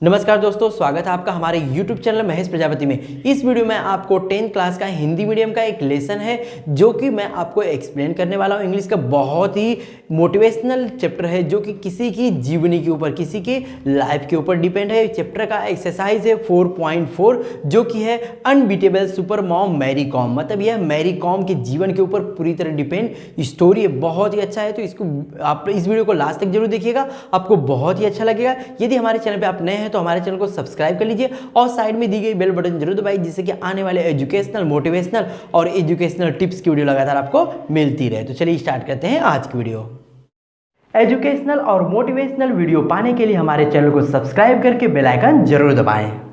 नमस्कार दोस्तों, स्वागत है आपका हमारे YouTube चैनल महेश प्रजापति में। इस वीडियो में आपको 10th क्लास का हिंदी मीडियम का एक लेसन है जो कि मैं आपको एक्सप्लेन करने वाला हूँ। इंग्लिश का बहुत ही मोटिवेशनल चैप्टर है जो कि किसी की जीवनी के ऊपर, किसी की लाइफ के ऊपर डिपेंड है। चैप्टर का एक्सरसाइज है 4.4 जो कि है unbeatable super mom Mary Kom. मतलब यह मैरी कॉम के जीवन के ऊपर पूरी तरह डिपेंड स्टोरी है, बहुत ही अच्छा है। तो इसको आप इस वीडियो को लास्ट तक जरूर देखिएगा, आपको बहुत ही अच्छा लगेगा। यदि हमारे चैनल पर आप नए हैं तो हमारे चैनल को सब्सक्राइब कर लीजिए और साइड में दी गई बेल बटन जरूर दबाइए जिससे कि आने वाले एजुकेशनल, मोटिवेशनल और एजुकेशनल टिप्स की वीडियो लगातार आपको मिलती रहे। तो चलिए स्टार्ट करते हैं आज की वीडियो। एजुकेशनल और मोटिवेशनल वीडियो पाने के लिए हमारे चैनल को सब्सक्राइब करके बेल आइकन जरूर दबाएं।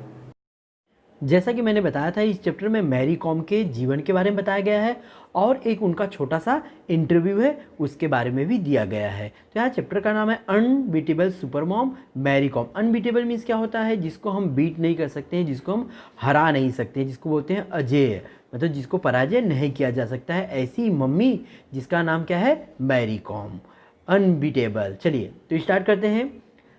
जैसा कि मैंने बताया था, इस चैप्टर में मैरी कॉम के जीवन के बारे में बताया गया है और एक उनका छोटा सा इंटरव्यू है उसके बारे में भी दिया गया है। तो यहाँ चैप्टर का नाम है unbeatable super mom Mary Kom. Unbeatable means क्या होता है? जिसको हम बीट नहीं कर सकते हैं, जिसको हम हरा नहीं सकते, जिसको बोलते हैं अजेय, मतलब जिसको पराजय नहीं किया जा सकता है। ऐसी मम्मी जिसका नाम क्या है? मैरी कॉम, अनबीटेबल। चलिए तो स्टार्ट करते हैं।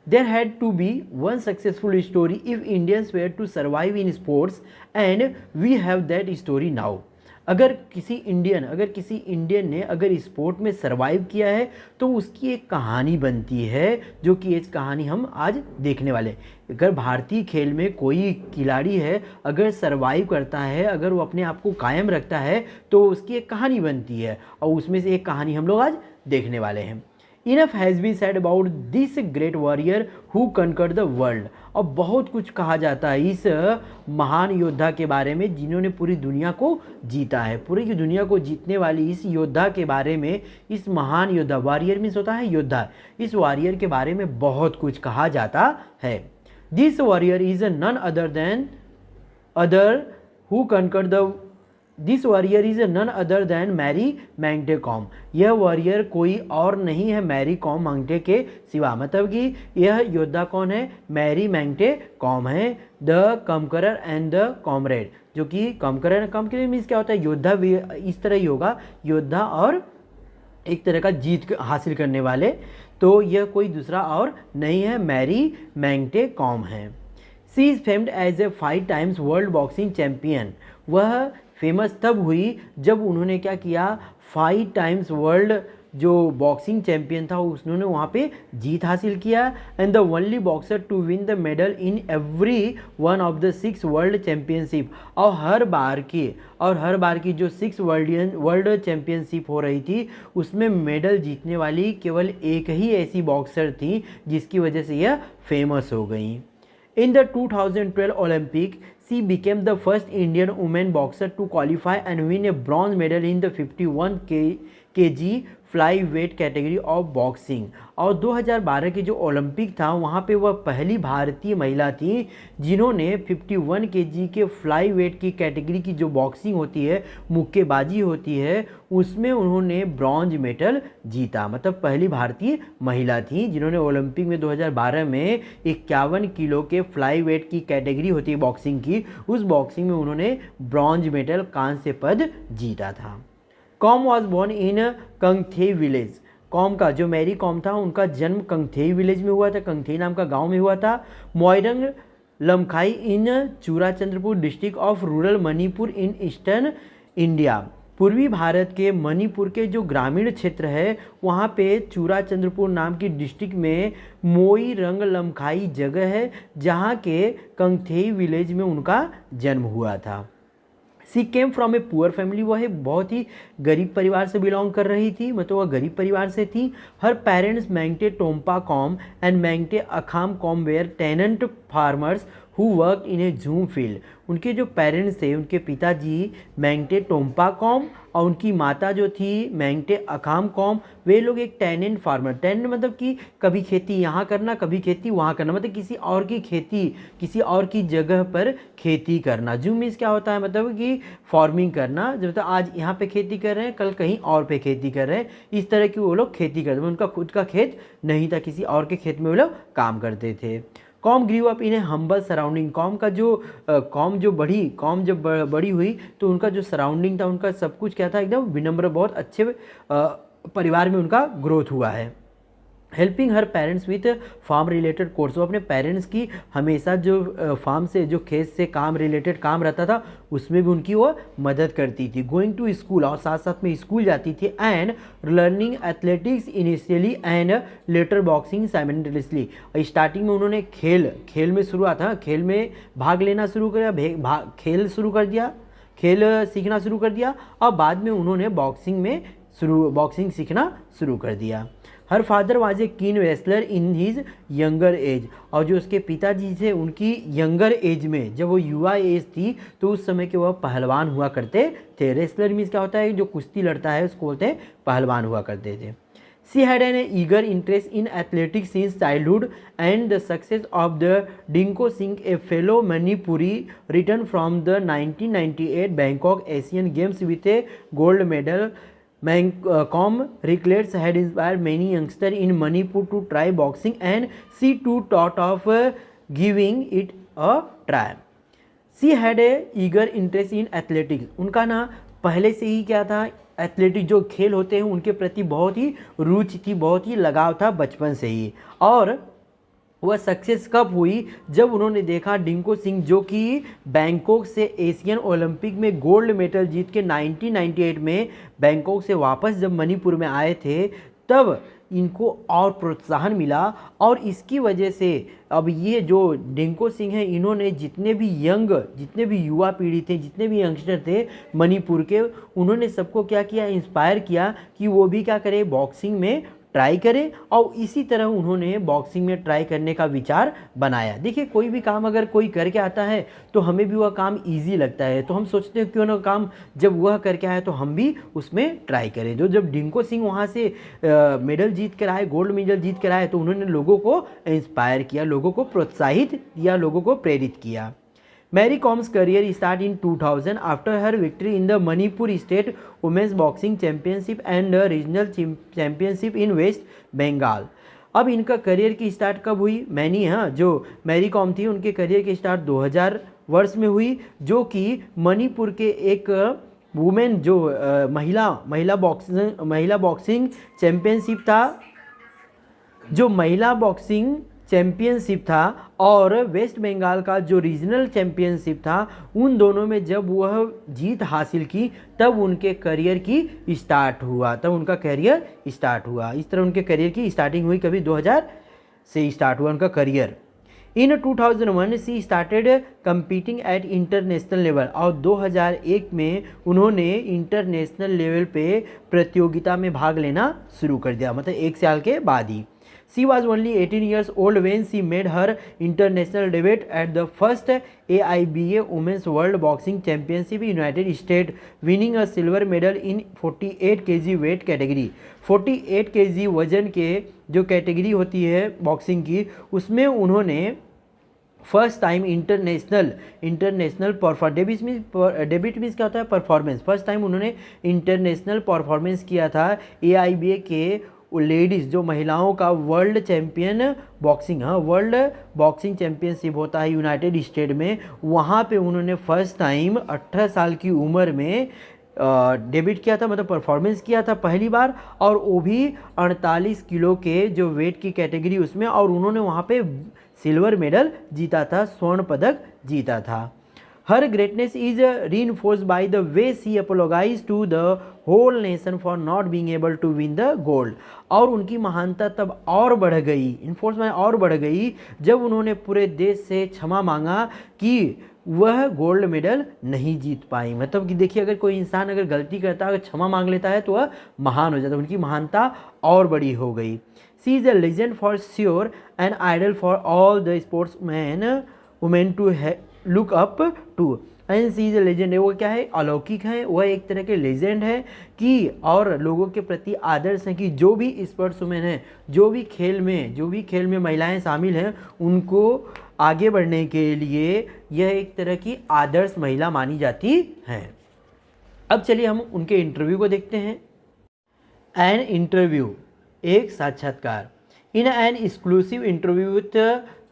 There had to be one successful story if Indians were to survive in sports and we have that story now. अगर किसी इंडियन ने अगर स्पोर्ट में सरवाइव किया है तो उसकी एक कहानी बनती है जो कि एक कहानी हम आज देखने वाले। अगर भारतीय खेल में कोई खिलाड़ी है, अगर सरवाइव करता है, अगर वो अपने आप को कायम रखता है तो उसकी एक कहानी बनती है और उसमें से एक कहानी हम लोग आज देखने वाले हैं। Enough has been said about this great warrior who conquered the world। और बहुत कुछ कहा जाता है इस महान योद्धा के बारे में जिन्होंने पूरी दुनिया को जीता है। पूरी दुनिया को जीतने वाली इस योद्धा के बारे में, इस महान योद्धा, वॉरियर मीन्स होता है योद्धा, इस वॉरियर के बारे में बहुत कुछ कहा जाता है। This warrior is none other who conquered the this warrior is none other than Mary Mangte Kom. यह वॉरियर कोई और नहीं है मैरी कॉम मैंगटे के सिवा। मतलब कि यह योद्धा कौन है? मैरी मैंगटे कॉम है। द कमकरर एंड द कॉमरेड, जो कि कमकरर मीन्स क्या होता है? योद्धा इस तरह ही होगा, योद्धा और एक तरह का जीत हासिल करने वाले। तो यह कोई दूसरा और नहीं है, मैरी मैंगटे कॉम है। She is famed as a 5 times world boxing champion. वह फेमस तब हुई जब उन्होंने क्या किया? 5 टाइम्स वर्ल्ड जो बॉक्सिंग चैम्पियन था उन्होंने वहाँ पे जीत हासिल किया। And the only boxer to win the medal in every one of the 6 world championship. और हर बार की जो 6 वर्ल्ड चैम्पियनशिप हो रही थी उसमें मेडल जीतने वाली केवल एक ही ऐसी बॉक्सर थी जिसकी वजह से यह फेमस हो गई। In the 2012 Olympic, she became the first Indian woman boxer to qualify and win a bronze medal in the 51 kg fly weight category of boxing. और 2012 के जो ओलंपिक था वहाँ पे वह पहली भारतीय महिला थी जिन्होंने 51 kg के फ्लाई वेट की कैटेगरी की जो बॉक्सिंग होती है, मुक्केबाजी होती है, उसमें उन्होंने ब्रॉन्ज मेडल जीता। मतलब पहली भारतीय महिला थी जिन्होंने ओलंपिक में 2012 में 51 किलो के फ्लाई वेट की कैटेगरी होती है बॉक्सिंग की, उस बॉक्सिंग में उन्होंने ब्रॉन्ज मेडल, कांस्य पद जीता था। Kom was born in Kangathei village. Kom का जो मैरी कॉम था उनका जन्म कंगथेई विलेज में हुआ था, कंगथेई नाम का गांव में हुआ था। Moirang Lamkhai in Churachandpur district of rural Manipur in eastern India. पूर्वी भारत के मणिपुर के जो ग्रामीण क्षेत्र है वहाँ पे चूराचंद्रपुर नाम की डिस्ट्रिक्ट में मोइरंग लमखाई जगह है जहाँ के कंगथेई विलेज में उनका जन्म हुआ था। She came from a poor family. वह बहुत ही गरीब परिवार से बिलोंग कर रही थी, मतलब वह गरीब परिवार से थी। Her parents Mangte Tonpa Kom and Mangte Akham Kom were tenant farmers who work in a jhum field. उनके जो पेरेंट्स थे, उनके पिताजी मैंगटे टोम्पा कॉम और उनकी माता जो थी मैंगटे अखाम कॉम, वे लोग एक टेनेंट फार्मर, टेनेंट मतलब कि कभी खेती यहाँ करना, कभी खेती वहाँ करना, मतलब किसी और की खेती, किसी और की जगह पर खेती करना। जूम मीन्स क्या होता है? मतलब कि फार्मिंग करना, जब तक आज यहाँ पे खेती कर रहे हैं कल कहीं और पे खेती कर रहे हैं, इस तरह की वो लोग खेती करते हैं। उनका खुद का खेत नहीं था, किसी और के खेत में वो लोग काम करते थे। Com grew up in A humble surrounding. Com जब बड़ी हुई तो उनका जो सराउंडिंग था, उनका सब कुछ क्या था? एकदम विनम्र, बहुत अच्छे परिवार में उनका ग्रोथ हुआ है। Helping her parents with farm related chores. वो अपने पेरेंट्स की हमेशा जो फार्म से जो खेत से काम रिलेटेड काम रहता था उसमें भी उनकी वो मदद करती थी। गोइंग टू स्कूल, और साथ साथ में स्कूल जाती थी। And learning athletics initially and later boxing simultaneously. Starting में उन्होंने खेल में शुरुआत, हाँ, खेल में भाग लेना शुरू किया, खेल शुरू कर दिया, खेल सीखना शुरू कर दिया, और बाद में उन्होंने बॉक्सिंग सीखना शुरू कर दिया। हर फादर वाज ए कीन wrestler in his younger age. और जो उसके पिताजी थे उनकी यंगर एज में, जब वो युवा एज थी तो उस समय के वह पहलवान हुआ करते थे। रेसलर मीन्स क्या होता है, जो कुश्ती लड़ता है उसको बोलते हैं पहलवान हुआ करते थे। She had an eager interest in athletics since childhood, and the success of the Dinko Singh, a fellow Manipuri, returned from the 1998 Bangkok Asian Games with a gold medal. Com reclares had inspired many youngsters in Manipur to try boxing, and she too thought of giving it a try. She had a eager interest in athletics. उनका ना पहले से ही क्या था, athletic जो खेल होते हैं उनके प्रति बहुत ही रुचि थी, बहुत ही लगाव था बचपन से ही। और वह सक्सेस कब हुई, जब उन्होंने देखा डिंको सिंह जो कि बैंकॉक से एशियन ओलंपिक में गोल्ड मेडल जीत के 1998 में बैंकॉक से वापस जब मणिपुर में आए थे तब इनको और प्रोत्साहन मिला। और इसकी वजह से अब ये जो डिंको सिंह हैं इन्होंने जितने भी युवा पीढ़ी थे, जितने भी यंगस्टर थे मणिपुर के, उन्होंने सबको क्या किया, इंस्पायर किया कि वो भी क्या करें, बॉक्सिंग में ट्राई करें। और इसी तरह उन्होंने बॉक्सिंग में ट्राई करने का विचार बनाया। देखिए कोई भी काम अगर कोई करके आता है तो हमें भी वह काम इजी लगता है, तो हम सोचते हैं क्यों ना काम जब वह करके आया तो हम भी उसमें ट्राई करें। जब डिंको सिंह वहाँ से मेडल जीत कर आए, गोल्ड मेडल जीत कर आए, तो उन्होंने लोगों को इंस्पायर किया, लोगों को प्रोत्साहित किया, लोगों को प्रेरित किया। Mary Com's career started in 2000 after her victory in the Manipur State Women's Boxing Championship and the Regional Championship in West Bengal. अब इनका करियर की स्टार्ट कब हुई, जो मैरी कॉम थी उनके करियर की स्टार्ट 2000 वर्ष में हुई, जो कि मणिपुर के एक वुमेन जो महिला बॉक्सिंग चैंपियनशिप था, जो महिला बॉक्सिंग चैंपियनशिप था, और वेस्ट बंगाल का जो रीजनल चैंपियनशिप था, उन दोनों में जब वह जीत हासिल की तब उनके करियर की स्टार्ट हुआ, इस तरह उनके करियर की स्टार्टिंग हुई। कभी 2000 से स्टार्ट हुआ उनका career. In 2001 she started competing at international level, और 2001 में उन्होंने इंटरनेशनल लेवल पे प्रतियोगिता में भाग लेना शुरू कर दिया, मतलब 1 साल के बाद ही। She was only 18 years old when she made her international debut at the first AIBA Women's World Boxing Championship in United States, winning a silver medal in 48 kg weight category। 48 kg वजन के जो category होती है boxing की, उसमें उन्होंने first time international debit means क्या होता है, परफॉर्मेंस। फर्स्ट टाइम उन्होंने इंटरनेशनल परफॉर्मेंस किया था AIBA के लेडीज़ जो महिलाओं का world champion boxing, world boxing championship होता है यूनाइटेड स्टेट में, वहाँ पे उन्होंने फर्स्ट टाइम 18 साल की उम्र में डेब्यूट किया था, मतलब परफॉर्मेंस किया था पहली बार, और वो भी 48 किलो के जो वेट की कैटेगरी उसमें, और उन्होंने वहाँ पे सिल्वर मेडल जीता था, स्वर्ण पदक जीता था। Her greatness is reinforced by the way she apologized to the whole nation for not being able to win the gold। और उनकी महानता तब और बढ़ गई, इन्फोर्स में और बढ़ गई, जब उन्होंने पूरे देश से क्षमा मांगा कि वह गोल्ड मेडल नहीं जीत पाई। मतलब कि देखिए अगर कोई इंसान अगर गलती करता है, अगर क्षमा मांग लेता है तो वह महान हो जाता है, उनकी महानता और बड़ी हो गई। She is a legend for sure and idol for all the sportsman women to look up to. And she is a legend है, वो क्या है, अलौकिक है, वह एक तरह के लेजेंड है कि, और लोगों के प्रति आदर्श हैं कि जो भी स्पोर्ट्स वुमेन हैं, जो भी खेल में महिलाएं शामिल हैं, उनको आगे बढ़ने के लिए यह एक तरह की आदर्श महिला मानी जाती हैं। अब चलिए हम उनके इंटरव्यू को देखते हैं। एन इंटरव्यू, एक साक्षात्कार। In an exclusive interview with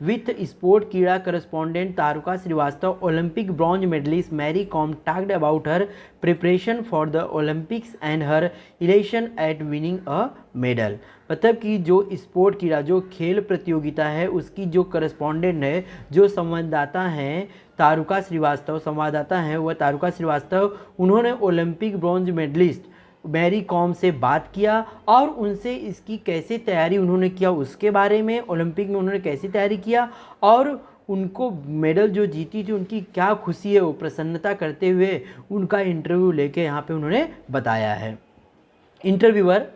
with Sportskeeda correspondent Taruka Srivastava, Olympic bronze medallist Mary Kom talked about her preparation for the Olympics and her elation at winning a medal. मतलब कि जो स्पोर्ट कीड़ा, जो खेल प्रतियोगिता है, उसकी जो करस्पॉन्डेंट है, जो संवाददाता हैं तारुका श्रीवास्तव, संवाददाता हैं वह तारुका श्रीवास्तव, उन्होंने Olympic bronze medallist Mary Kom से बात किया और उनसे इसकी कैसे तैयारी उन्होंने किया उसके बारे में, ओलंपिक में उन्होंने कैसे तैयारी किया और उनको मेडल जो जीती थी उनकी क्या खुशी है, वो प्रसन्नता करते हुए उनका इंटरव्यू लेके यहाँ पे उन्होंने बताया है। Interviewer,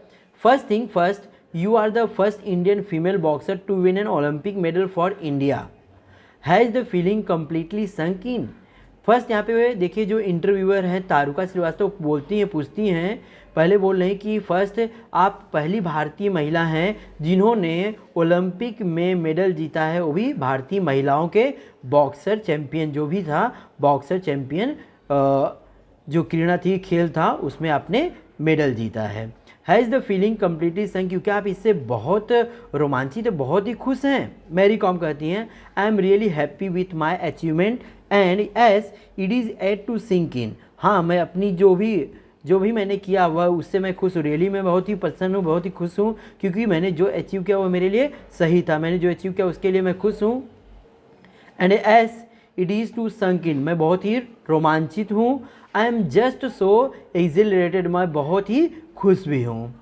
first thing first, you are the first Indian female boxer to win an Olympic medal for India, has the feeling completely sunk in. First यहाँ पे देखिए जो इंटरव्यूअर हैं तारुका श्रीवास्तव बोलती हैं, पूछती हैं, पहले बोल रहे हैं कि फर्स्ट आप पहली भारतीय महिला हैं जिन्होंने ओलंपिक में मेडल जीता है, वो भी भारतीय महिलाओं के बॉक्सर चैम्पियन, जो भी था बॉक्सर चैम्पियन, जो क्रीड़ा थी, खेल था, उसमें आपने मेडल जीता है। हैज़ द फीलिंग कम्प्लीटली संक, क्योंकि आप इससे बहुत रोमांचित, बहुत ही खुश हैं। मैरी कॉम कहती हैं, I am really happy with my achievement and as it is at to sink in. हाँ, मैं अपनी जो भी मैंने किया वह उससे मैं खुश हूँ, रियली मैं बहुत ही प्रसन्न हूँ, बहुत ही खुश हूँ, क्योंकि मैंने जो अचीव किया वो मेरे लिए सही था, मैंने जो अचीव किया उसके लिए मैं खुश हूँ। And as it is to sink in, मैं बहुत ही रोमांचित हूँ। I am just so accelerated, मैं बहुत ही खुश भी हूँ।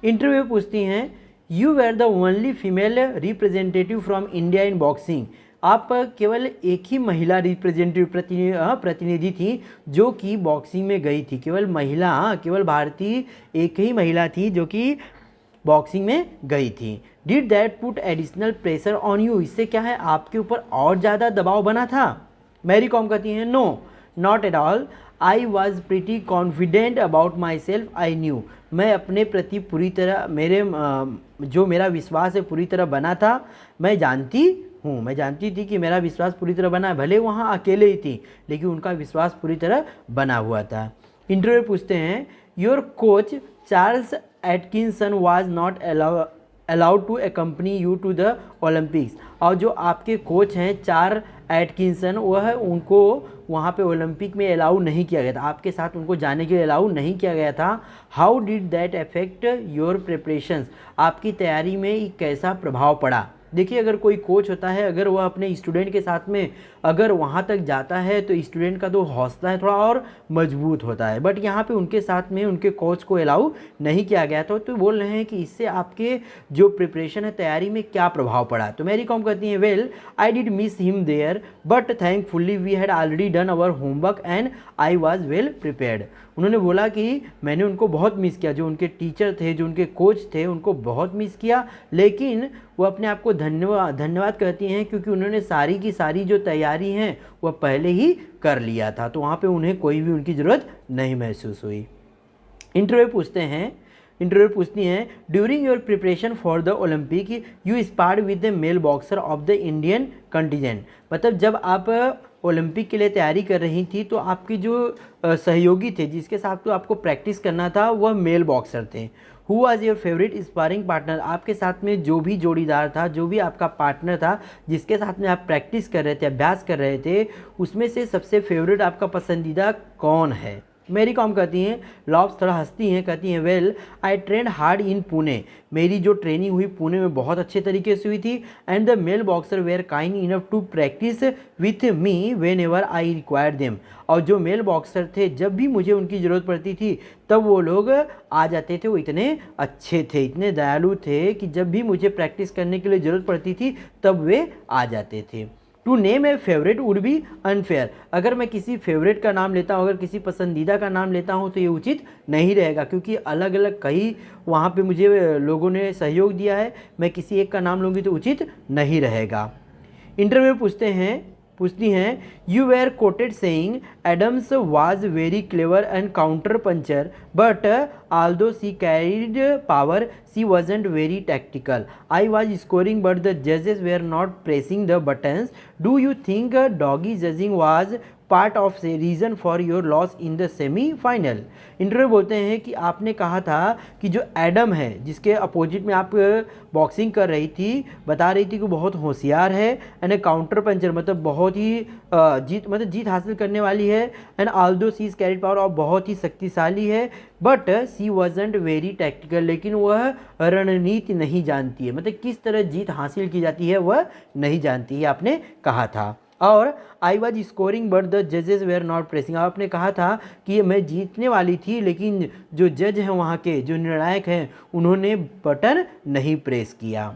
इंटरव्यू पूछती हैं, you were the only female representative from India in boxing, आप केवल एक ही महिला रिप्रेजेंटेटिव प्रतिनिधि थी जो कि बॉक्सिंग में गई थी, केवल महिला, केवल भारतीय एक ही महिला थी जो कि बॉक्सिंग में गई थी। Did that put additional pressure on you, इससे क्या है आपके ऊपर और ज़्यादा दबाव बना था। मैरी कॉम कहती हैं, no not at all, I was pretty confident about myself, I knew, मैं अपने प्रति पूरी तरह जो मेरा विश्वास है पूरी तरह बना था, मैं जानती थी कि मेरा विश्वास पूरी तरह बना है, भले वहाँ अकेले ही थी लेकिन उनका विश्वास पूरी तरह बना हुआ था। इंटरव्यू पूछते हैं, your coach Charles Atkinson was not allowed to accompany you to the Olympics, और जो आपके कोच हैं चार्ल्स एटकिंसन, वह उनको वहाँ पे ओलंपिक में अलाउ नहीं किया गया था, आपके साथ उनको जाने के लिए अलाउ नहीं किया गया था। How did that affect your preparations, आपकी तैयारी में कैसा प्रभाव पड़ा। देखिए अगर कोई कोच होता है, अगर वह अपने स्टूडेंट के साथ में अगर वहाँ तक जाता है तो स्टूडेंट का तो हौसला है थोड़ा और मजबूत होता है, बट यहाँ पे उनके साथ में उनके कोच को अलाउ नहीं किया गया था, तो बोल रहे हैं कि इससे आपके जो प्रिपरेशन है तैयारी में क्या प्रभाव पड़ा। तो मैरी कॉम कहती हैं, well I did miss him there but thankfully we had already done our homework and I was well prepared. उन्होंने बोला कि मैंने उनको बहुत मिस किया, जो उनके टीचर थे, जो उनके कोच थे, उनको बहुत मिस किया, लेकिन वो अपने आप को धन्यवाद कहती हैं क्योंकि उन्होंने सारी की सारी जो तैयारी हैं वह पहले ही कर लिया था, तो वहाँ पे उन्हें कोई भी उनकी ज़रूरत नहीं महसूस हुई। इंटरव्यू पूछती हैं, during your preparation for the Olympic you sparred with the male boxer of the Indian contingent, मतलब जब आप ओलंपिक के लिए तैयारी कर रही थी तो आपके जो सहयोगी थे, जिसके साथ तो आपको प्रैक्टिस करना था, वह मेल बॉक्सर थे। Who was your favourite sparring partner, आपके साथ में जो भी जोड़ीदार था, जो भी आपका पार्टनर था, जिसके साथ में आप प्रैक्टिस कर रहे थे, अभ्यास कर रहे थे, उसमें से सबसे फेवरेट आपका पसंदीदा कौन है। मैरी कॉम कहती हैं, लॉब्स थोड़ा हंसती हैं, कहती हैं, well I trend hard in Pune, मेरी जो ट्रेनिंग हुई पुणे में बहुत अच्छे तरीके से हुई थी, and the male boxer were kind enough to practise with me whenever I required them, और जो मेल बॉक्सर थे जब भी मुझे उनकी ज़रूरत पड़ती थी तब वो लोग आ जाते थे, वो इतने अच्छे थे, इतने दयालु थे कि जब भी मुझे प्रैक्टिस करने के लिए ज़रूरत पड़ती थी तब वे आ जाते थे। To name a favourite would be unfair, अगर मैं किसी फेवरेट का नाम लेता हूँ, अगर किसी पसंदीदा का नाम लेता हूँ तो ये उचित नहीं रहेगा, क्योंकि अलग अलग कई वहाँ पे मुझे लोगों ने सहयोग दिया है, मैं किसी एक का नाम लूँगी तो उचित नहीं रहेगा। इंटरव्यू पूछती हैं, you were quoted saying Adams was very clever and counter puncher but although she carried power, she wasn't very tactical. I was scoring but the judges were not pressing the buttons. Do you think doggy judging was part of the reason for your loss in the semifinal? Interview बोलते हैं कि आपने कहा था कि जो Adam है जिसके अपोजिट में आप बॉक्सिंग कर रही थी, बता रही थी कि बहुत होशियार है एंड ए काउंटर पंचर, मतलब बहुत ही जीत हासिल करने वाली है, and although she is carried power और बहुत ही शक्तिशाली है, but she wasn't very tactical, लेकिन वह रणनीति नहीं जानती है, मतलब किस तरह जीत हासिल की जाती है वह नहीं जानती है, आपने कहा था। और I was scoring but the जजेस वेयर नॉट प्रेसिंग, आपने कहा था कि मैं जीतने वाली थी लेकिन जो जज हैं वहाँ के जो निर्णायक हैं उन्होंने बटन नहीं प्रेस किया।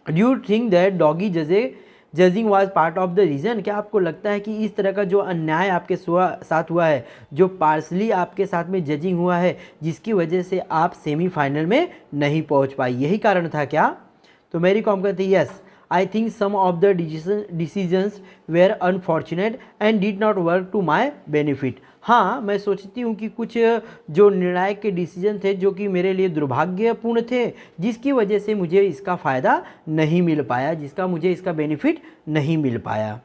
Do you think that doggy judging was part of the reason? क्या आपको लगता है कि इस तरह का जो अन्याय आपके साथ हुआ है, जो पार्सली आपके साथ में जजिंग हुआ है, जिसकी वजह से आप सेमीफाइनल में नहीं पहुंच पाई, यही कारण था क्या? तो मेरी कॉम कहती है yes, I think some of the decisions were unfortunate and did not work to my benefit. हाँ, मैं सोचती हूँ कि कुछ जो निर्णायक के डिसीजन थे जो कि मेरे लिए दुर्भाग्यपूर्ण थे, जिसकी वजह से मुझे इसका फ़ायदा नहीं मिल पाया, मुझे इसका बेनिफिट नहीं मिल पाया।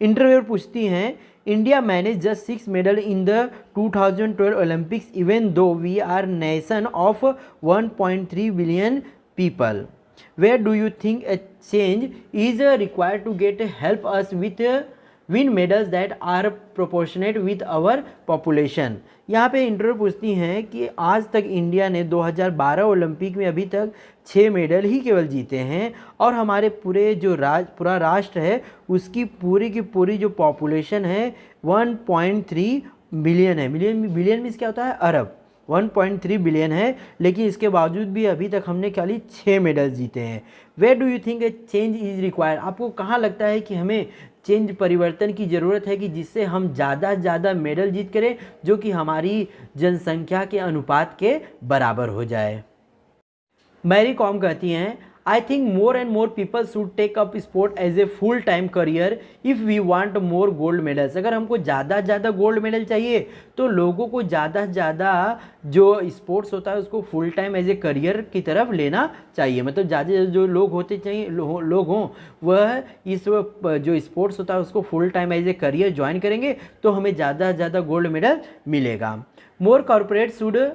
इंटरव्यूअर पूछती हैं, India manage just 6 medal in the 2012 Olympics even though we are nation of 1.3 billion people. Where do you think a change is required to get help us with win medals that are proportionate with our population? यहाँ पे interview पूछती हैं कि आज तक India ने 2012 Olympic में अभी तक 6 मेडल ही केवल जीते हैं और हमारे पूरे जो पूरा राष्ट्र है उसकी पूरी की पूरी जो पॉपुलेशन है 1.3 बिलियन है। बिलियन मीन्स क्या होता है? अरब। 1.3 बिलियन है, लेकिन इसके बावजूद भी अभी तक हमने खाली 6 मेडल जीते हैं। Where do you think a change is required? आपको कहाँ लगता है कि हमें परिवर्तन की ज़रूरत है कि जिससे हम ज़्यादा से ज़्यादा मेडल जीत करें जो कि हमारी जनसंख्या के अनुपात के बराबर हो जाए? मैरी कॉम कहती हैं, I think more and more people should take up sport as a full time career if we want more gold medals। अगर हमको ज़्यादा से ज़्यादा गोल्ड मेडल चाहिए तो लोगों को ज़्यादा से ज़्यादा जो स्पोर्ट्स होता है उसको full time as a career की तरफ लेना चाहिए, मतलब ज़्यादा जो लोग होते चाहिए लोग हों वह इस जो स्पोर्ट्स होता है उसको full time as a career join करेंगे तो हमें ज़्यादा से ज़्यादा गोल्ड मेडल मिलेगा। More corporate should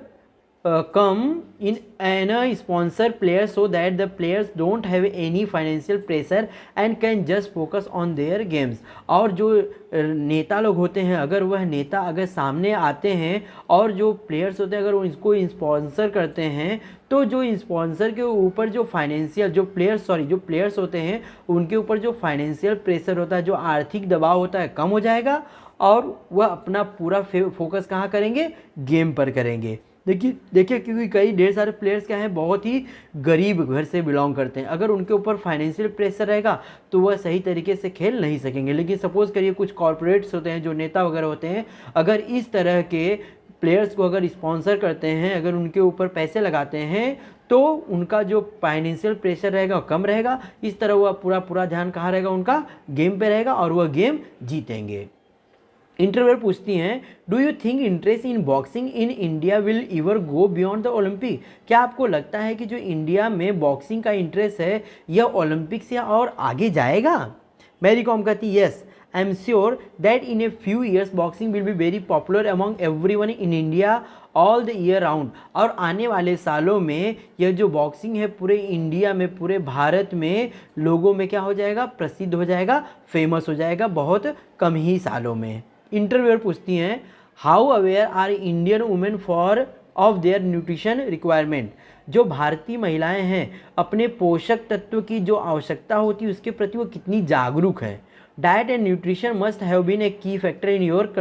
come in and sponsor players so that the players don't have any financial pressure and can just focus on their games। और जो नेता लोग होते हैं अगर सामने आते हैं और जो प्लेयर्स होते हैं अगर उनको स्पॉन्सर करते हैं तो जो स्पॉन्सर के ऊपर जो फाइनेंशियल जो प्लेयर्स होते हैं उनके ऊपर जो फाइनेंशियल प्रेशर होता है, जो आर्थिक दबाव होता है कम हो जाएगा और वह अपना पूरा फोकस कहाँ करेंगे? गेम पर करेंगे। देखिए क्योंकि कई ढेर सारे प्लेयर्स क्या हैं बहुत ही गरीब घर से बिलोंग करते हैं, अगर उनके ऊपर फाइनेंशियल प्रेशर रहेगा तो वह सही तरीके से खेल नहीं सकेंगे। लेकिन सपोज़ करिए कुछ कॉर्पोरेट्स होते हैं जो नेता वगैरह होते हैं, अगर इस तरह के प्लेयर्स को अगर स्पॉन्सर करते हैं, अगर उनके ऊपर पैसे लगाते हैं तो उनका जो फाइनेंशियल प्रेशर रहेगा कम रहेगा। इस तरह वह पूरा ध्यान कहाँ रहेगा? उनका गेम पे रहेगा और वह गेम जीतेंगे। इंटरव्यूअर पूछती हैं, do you think interest in boxing in India will इवर go beyond the Olympic? क्या आपको लगता है कि जो इंडिया में बॉक्सिंग का इंटरेस्ट है यह ओलंपिक से और आगे जाएगा? मैरी कॉम कहती yes, I am sure that in a few years boxing will be very popular among everyone in India all the year round. और आने वाले सालों में यह जो बॉक्सिंग है पूरे इंडिया में, पूरे भारत में लोगों में क्या हो जाएगा? प्रसिद्ध हो जाएगा, फेमस हो जाएगा बहुत कम ही सालों में। इंटरव्यूअर पूछती हैं, how aware are Indian women for of their nutrition requirement? जो भारतीय महिलाएं हैं अपने पोषक तत्व की जो आवश्यकता होती है उसके प्रति वो कितनी जागरूक है? Diet and nutrition must have been a key factor in your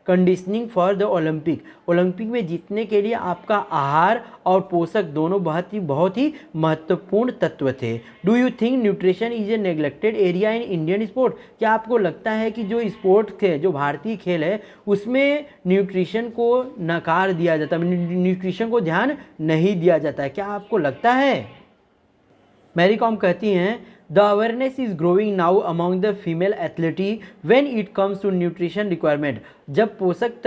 conditioning for the Olympic में जीतने के लिए आपका आहार और पोषक दोनों बहुत ही महत्वपूर्ण तत्व थे। Do you think nutrition is a neglected area in Indian sport? क्या आपको लगता है कि जो स्पोर्ट्स है, जो भारतीय खेल है उसमें न्यूट्रिशन को नकार दिया जाता है, न्यूट्रिशन को ध्यान नहीं दिया जाता है? क्या आपको लगता है? मैरी कॉम कहती हैं, the awareness is growing now among the female athletes when it comes to nutrition requirement. जब पोषक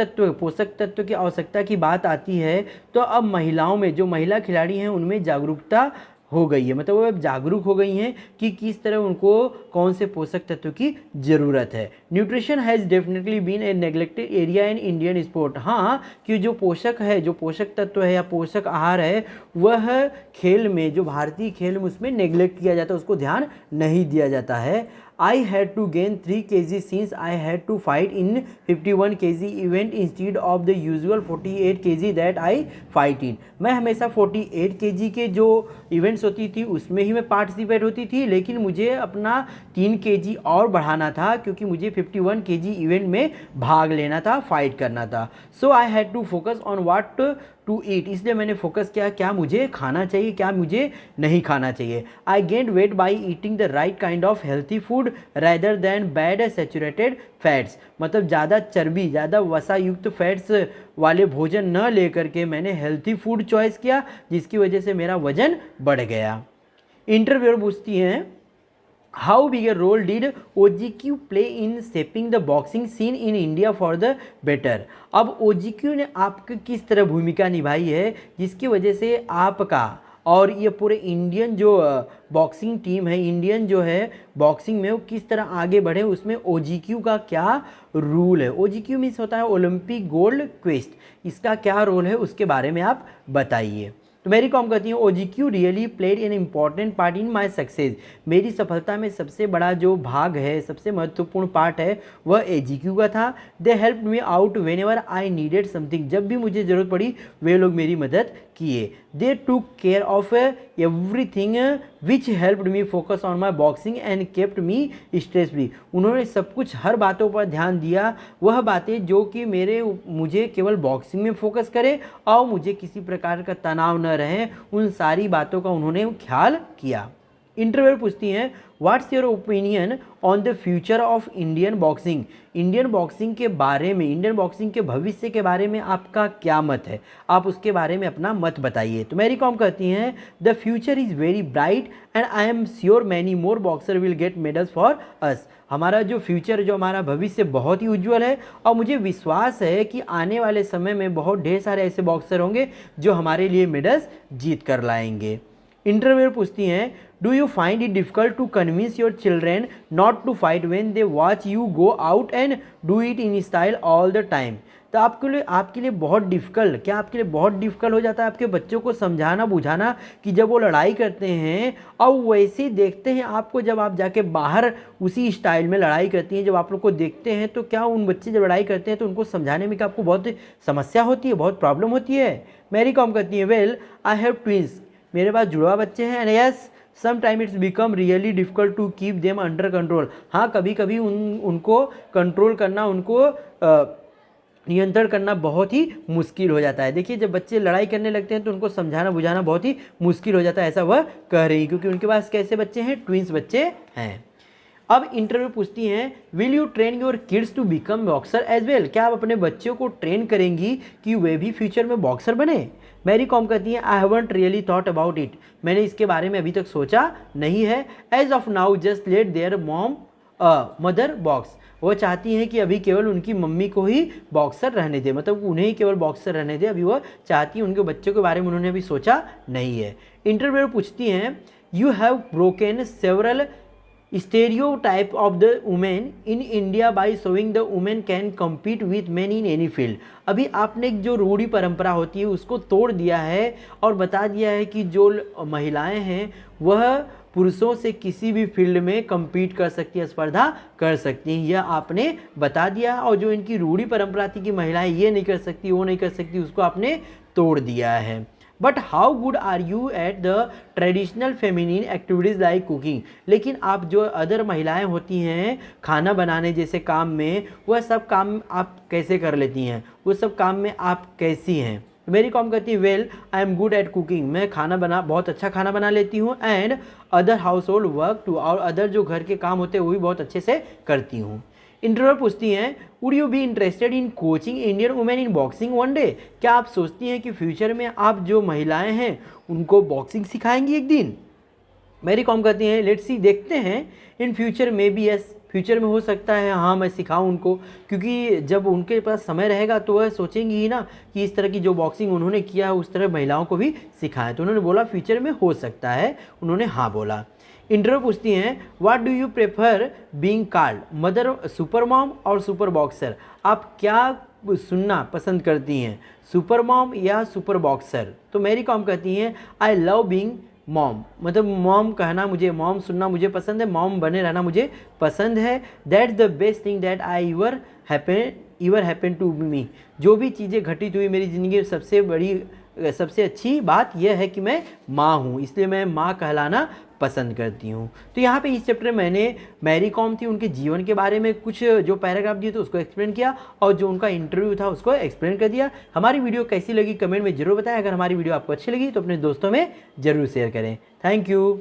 तत्व की आवश्यकता की बात आती है तो अब महिलाओं में, जो महिला खिलाड़ी हैं उनमें जागरूकता हो गई है, मतलब वो अब जागरूक हो गई हैं कि किस तरह उनको कौन से पोषक तत्व की ज़रूरत है। Nutrition has definitely been a neglected area in Indian sport. हाँ, कि जो पोषक है, जो पोषक तत्व है या पोषक आहार है, वह खेल में, जो भारतीय खेल में, उसमें नेग्लेक्ट किया जाता है, उसको ध्यान नहीं दिया जाता है। I had to gain 3 kg since I had to fight in 51 kg event instead of the usual 48 kg that I fight in। मैं हमेशा 48 kg के जो इवेंट्स होती थी उसमें ही मैं पार्टिसिपेट होती थी, लेकिन मुझे अपना 3 kg और बढ़ाना था क्योंकि मुझे 51 kg इवेंट में भाग लेना था, फाइट करना था। So I had to focus on what to eat, इसलिए मैंने फोकस किया क्या मुझे खाना चाहिए, क्या मुझे नहीं खाना चाहिए। I gained weight by eating the right kind of healthy food rather than bad saturated fats. मतलब ज़्यादा चर्बी, ज़्यादा वसा युक्त फैट्स वाले भोजन न लेकर के मैंने हेल्थी फूड चॉइस किया, जिसकी वजह से मेरा वजन बढ़ गया। इंटरव्यूअर पूछती हैं, how big a role did OGQ play in shaping the boxing scene in India for the better. अब OGQ ने आपकी किस तरह भूमिका निभाई है जिसकी वजह से आपका और ये पूरे इंडियन जो बॉक्सिंग टीम है, इंडियन जो है बॉक्सिंग में, वो किस तरह आगे बढ़े, उसमें OGQ का क्या रूल है। OGQ मीन्स होता है ओलंपिक गोल्ड क्वेस्ट, इसका क्या रोल है उसके बारे में आप बताइए। तो मैरी कॉम कहती हैं, OGQ really played an important part in my success. मेरी सफलता में सबसे बड़ा जो भाग है, सबसे महत्वपूर्ण पार्ट है, वह OGQ का था। They help me out when ever I needed something. जब भी मुझे ज़रूरत पड़ी वे लोग मेरी मदद किए। दे टूक care of everything which helped me focus on my boxing and kept me stress free. उन्होंने सब कुछ, हर बातों पर ध्यान दिया, वह बातें जो कि मुझे केवल बॉक्सिंग में फोकस करे और मुझे किसी प्रकार का तनाव न रहे, उन सारी बातों का उन्होंने ख्याल किया। इंटरव्यूअर पूछती हैं, what's your opinion on the future of Indian boxing. Indian boxing के बारे में, इंडियन बॉक्सिंग के भविष्य के बारे में आपका क्या मत है, आप उसके बारे में अपना मत बताइए। तो मैरी कॉम कहती हैं, the future is very bright and I am sure many more boxer will get medals for us. हमारा जो फ्यूचर, जो हमारा भविष्य बहुत ही उज्जवल है और मुझे विश्वास है कि आने वाले समय में बहुत ढेर सारे ऐसे बॉक्सर होंगे जो हमारे लिए मेडल्स जीत कर लाएंगे। इंटरव्यूअर पूछती हैं, do you find it difficult to convince your children not to fight when they watch you go out and do it in style all the time. तो आपके लिए बहुत डिफ़िकल्ट, क्या आपके लिए बहुत डिफ़िकल्ट हो जाता है आपके बच्चों को समझाना बुझाना कि जब वो लड़ाई करते हैं और वैसे ही देखते हैं आपको, जब आप जाके बाहर उसी स्टाइल में लड़ाई करती हैं, जब आप लोग को देखते हैं, तो क्या उन बच्चे जब लड़ाई करते हैं तो उनको समझाने में क्या आपको बहुत समस्या होती है, बहुत प्रॉब्लम होती है। मैरी कॉम कहती है, वेल आई हैव ट्विंस, मेरे पास जुड़वा बच्चे हैं, and yes sometime it's become really difficult to keep them under control. हाँ, कभी कभी उनको कंट्रोल करना, उनको नियंत्रण करना बहुत ही मुश्किल हो जाता है। देखिए, जब बच्चे लड़ाई करने लगते हैं तो उनको समझाना बुझाना बहुत ही मुश्किल हो जाता है, ऐसा वह कह रही, क्योंकि उनके पास कैसे बच्चे हैं, ट्विंस बच्चे हैं। अब इंटरव्यू पूछती हैं, will you train your kids to become boxer as well. क्या आप अपने बच्चों को ट्रेन करेंगी कि वे भी फ्यूचर में बॉक्सर बने। मैरी कॉम कहती हैं, I haven't really thought about it, मैंने इसके बारे में अभी तक सोचा नहीं है। As of now just let their mother box. वो चाहती हैं कि अभी केवल उनकी मम्मी को ही बॉक्सर रहने दे, मतलब उन्हें ही केवल बॉक्सर रहने दे, अभी वो चाहती हैं, उनके बच्चों के बारे में उन्होंने अभी सोचा नहीं है। इंटरव्यूअर पूछती हैं, you have broken several stereotype of the women in India by showing the women can compete with men in any field। अभी आपने एक जो रूढ़ी परंपरा होती है उसको तोड़ दिया है और बता दिया है कि जो महिलाएं हैं वह पुरुषों से किसी भी फील्ड में compete कर सकती है, स्पर्धा कर सकती हैं, यह आपने बता दिया। और जो इनकी रूढ़ी परंपरा थी कि महिलाएं ये नहीं कर सकती, वो नहीं कर सकती, उसको आपने तोड़ दिया है। But how good are you at the traditional feminine activities like cooking. लेकिन आप जो अदर महिलाएं होती हैं खाना बनाने जैसे काम में, वह सब काम आप कैसे कर लेती हैं, वो सब काम में आप कैसी हैं। मेरी कॉम कहती है, well I am good at cooking, मैं बहुत अच्छा खाना बना लेती हूँ, and other household work too, और अदर जो घर के काम होते हैं वो भी बहुत अच्छे से करती हूँ। इंटरव्यूअर पूछती हैं, would you be interested in coaching Indian women in boxing one day. क्या आप सोचती हैं कि फ्यूचर में आप जो महिलाएं हैं उनको बॉक्सिंग सिखाएंगी एक दिन। मैरी कॉम कहती हैं लेट्स सी, देखते हैं, इन फ्यूचर में बी यस, फ्यूचर में हो सकता है हाँ मैं सिखाऊं उनको, क्योंकि जब उनके पास समय रहेगा तो वह सोचेंगी ही ना कि इस तरह की जो बॉक्सिंग उन्होंने किया है उस तरह महिलाओं को भी सिखाएं। तो उन्होंने बोला फ्यूचर में हो सकता है, उन्होंने हाँ बोला। इंटरव्यू पूछती हैं what do you prefer being called, mother super mom और सुपर बॉक्सर, आप क्या सुनना पसंद करती हैं, सुपर मॉम या सुपर बॉक्सर। तो मैरी कॉम कहती हैं आई लव बीइंग मॉम, मतलब मॉम कहना मुझे, मॉम सुनना मुझे पसंद है, मॉम बने रहना मुझे पसंद है। That's the best thing that I ever happen to me, जो भी चीज़ें घटित हुई मेरी ज़िंदगी में सबसे बड़ी सबसे अच्छी बात यह है कि मैं माँ हूँ, इसलिए मैं माँ कहलाना पसंद करती हूँ। तो यहाँ पे इस चैप्टर में मैंने मैरी कॉम थी उनके जीवन के बारे में कुछ जो पैराग्राफ दिए थे उसको एक्सप्लेन किया और जो उनका इंटरव्यू था उसको एक्सप्लेन कर दिया। हमारी वीडियो कैसी लगी कमेंट में जरूर बताएं। अगर हमारी वीडियो आपको अच्छी लगी तो अपने दोस्तों में ज़रूर शेयर करें। Thank you.